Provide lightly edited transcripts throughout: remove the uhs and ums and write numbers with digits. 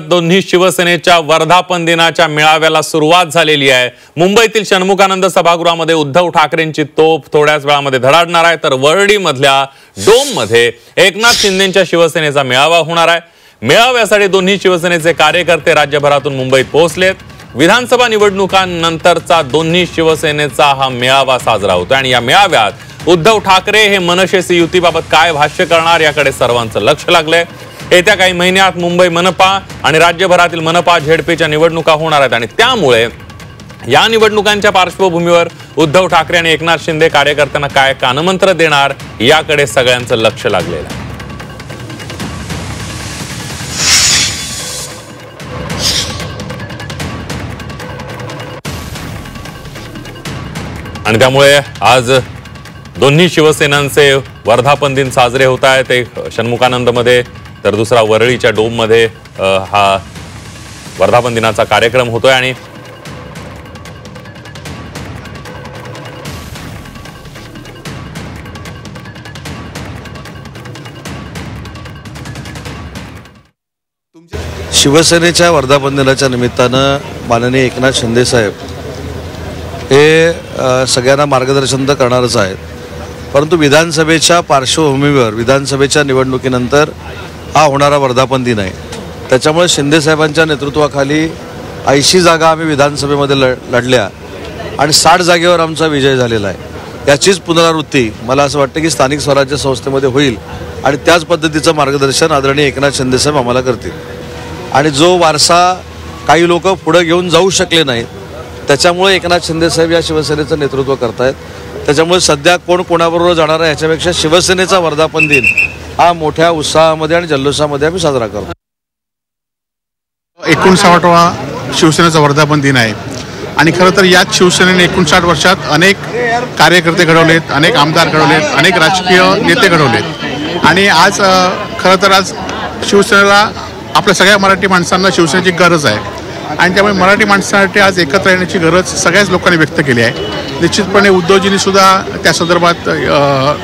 दोन्ही शिवसेनेच्या वर्धापन दिनाच्या मेळाव्याला सुरुवात झालेली आहे। मुंबईतील षण्मुखानंद सभागृहामध्ये उद्धव ठाकरेंची तोफ थोड्याच वेळामध्ये धडाडणार आहे, तर वरळी मधल्या डोम मध्ये एकनाथ शिंदेंच्या शिवसेनेचा मेळावा होणार आहे। मेळाव्यासाठी दोन्ही शिवसेनेचे कार्यकर्ते राज्यभरातून मुंबईत पोहोचलेत। विधानसभा निवडणुकांनंतरचा दोन्ही शिवसेनेचा हा मेळावा साजरा होतो आणि या मेळाव्यात उद्धव ठाकरे हे मनसेशी युतीबाबत काय भाष्य करणार याकडे सर्वांचं लक्ष लागलंय। येत्या काही महिन्यात मुंबई मनपा आणि राज्यभरातील मनपा झेडपीच्या निवडणुका होणार आहेत आणि त्यामुळे या निवडणुकांच्या पार्श्वभूमीवर उद्धव ठाकरे आणि एकनाथ शिंदे कार्यकर्त्यांना काय कानमंत्र देणार याकडे सगळ्यांचं लक्ष लागलेलं आहे। आणि त्यामुळे आज दोन्ही शिवसेनांचे वर्धापन दिन साजरे होत आहेत। एक षण्मुखानंद मध्ये तर दुसरा वरळीच्या डोम मध्ये हा वर्धापन दिनाचा कार्यक्रम होतोय आणि शिवसेनेच्या वर्धापन दिनाच्या निमित्तानं माननीय एकनाथ शिंदे साहेब हे सगळ्यांना मार्गदर्शन तर करणारच आहेत, परंतु विधानसभेच्या पार्श्वभूमीवर विधानसभेच्या निवडणुकीनंतर हा होणारा वर्धापन दिन आहे। त्याच्यामुळे शिंदे साहेबांच्या नेतृत्वाखाली 80 जागा आम्ही विधानसभेमध्ये लढल्या आणि 60 जागेवर आमचा विजय झालेला आहे। याचीच पुनरावृत्ती मला असं वाटतं की स्थानिक स्वराज्य संस्थेमध्ये होईल आणि त्याच पद्धतीचं मार्गदर्शन आदरणीय एकनाथ शिंदे साहेब आम्हाला करतील। आणि जो वारसा काही लोक पुढे घेऊन जाऊ शकले नाहीत, त्याच्यामुळे एकनाथ शिंदे साहेब या शिवसेनेचं नेतृत्व करतायत। त्याच्यामुळे सध्या कोण कोणाबरोबर जाणार आहे याच्यापेक्षा शिवसेनेचा वर्धापन दिन हा मोठ्या उत्साहामध्ये आणि जल्लोषामध्ये आम्ही साजरा करतो। 59वा शिवसेनेचा वर्धापन दिन आहे आणि खरं तर याच शिवसेनेने 59 वर्षात अनेक कार्यकर्ते घडवलेत, अनेक आमदार घडवलेत, अनेक राजकीय नेते घडवलेत आणि आज खरं तर आज शिवसेनेला आपल्या सगळ्या मराठी माणसांना शिवसेनेची गरज आहे आणि त्यामुळे मराठी माणसांसाठी आज एकत्र येण्याची गरज सगळ्याच लोकांनी व्यक्त केली आहे। निश्चितपणे उद्धवजींनी सुद्धा त्या संदर्भात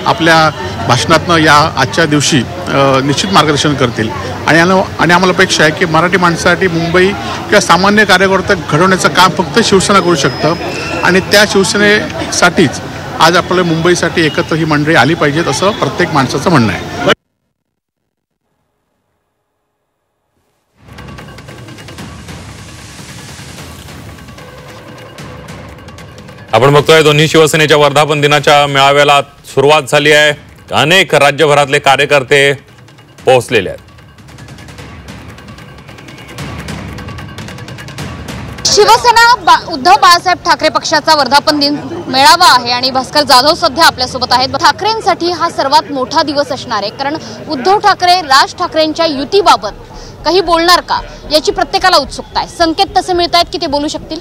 आपल्या भाषणातनं या आजच्या दिवशी निश्चित मार्गदर्शन करतील आणि आम्हाला अपेक्षा आहे की मराठी माणसासाठी मुंबई किंवा सामान्य कार्यकर्ते घडवण्याचं काम फक्त शिवसेना करू शकतं आणि त्या शिवसेनेसाठीच आज आपल्याला मुंबईसाठी एकत्र ही मंडळी आली पाहिजेत असं प्रत्येक माणसाचं म्हणणं आहे। आपण बघतोय दोन्ही शिवसेनेच्या वर्धापन दिनाच्या मेळाव्याला सुरुवात झाली आहे। अनेक राज्यभरातले कार्यकर्ते पोहोचलेले आहेत। शिवसेना उद्धव बाळासाहेब ठाकरे पक्षाचा वर्धापन दिन मेळावा आहे आणि भास्कर जाधव सध्या आपल्यासोबत आहेत। ठाकरेंसाठी हा सर्वात मोठा दिवस असणार आहे, कारण उद्धव ठाकरे राज ठाकरेंच्या युतीबाबत काही बोलणार का याची प्रत्येकाला उत्सुकता आहे। संकेत तसे मिळत आहेत की ते बोलू शकतील।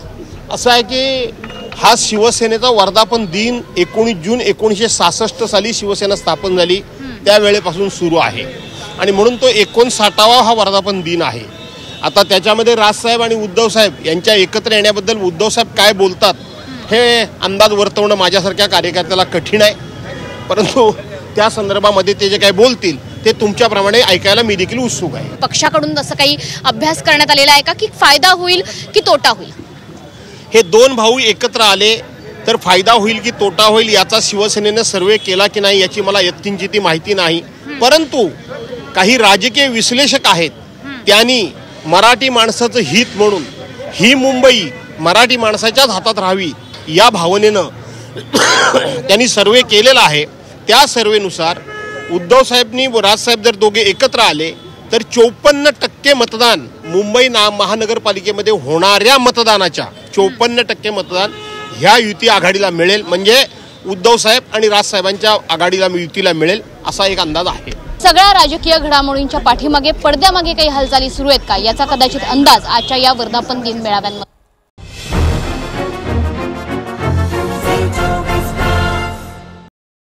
असं आहे की हा शिवसेनेचा वर्धापन दिन 19 जून 1966 साली शिवसेना स्थापन झाली त्यावेळेपासून सुरू आहे आणि म्हणून तो 59वा हा वर्धापन दिन आहे। आता त्याच्यामध्ये राजसाहेब आणि उद्धव साहेब यांच्या एकत्र येण्याबद्दल उद्धव साहेब काय बोलतात हे अंदाज वर्तवणं माझ्यासारख्या कार्यकर्त्याला कठीण आहे, परंतु त्या संदर्भामध्ये ते जे काय बोलतील ते तुमच्याप्रमाणे ऐकायला मी देखील उत्सुक आहे। पक्षाकडून असं काही अभ्यास करण्यात आलेला आहे का की फायदा होईल की तोटा होईल? हे दोन भाऊ एकत्र आले तर फायदा होईल की तोटा होईल याचा शिवसेनेने सर्वे केला की नाही याची मला यत्किंचित माहिती नाही, परंतु काही राजकीय विश्लेषक आहेत त्यांनी मराठी माणसाचं हित म्हणून ही मुंबई मराठी माणसाच्याच हातात राहावी या भावनेनं त्यांनी सर्वे केलेला आहे। त्या सर्वेनुसार उद्धव साहेबनी व राजसाहेब जर दोघे एकत्र आले तर 54% मतदान मुंबई महानगरपालिकेमध्ये होणाऱ्या मतदानाच्या 54% मतदान ह्या युती आघाडीला मिळेल, म्हणजे उद्धव साहेब आणि राजसाहेबांच्या आघाडीला युतीला मिळेल असा एक अंदाज आहे। सगळ्या राजकीय घडामोडींच्या पाठीमागे पडद्यामागे काही हालचाली सुरू आहेत का याचा कदाचित अंदाज आजच्या या वर्धापन दिन मेळाव्यांमध्ये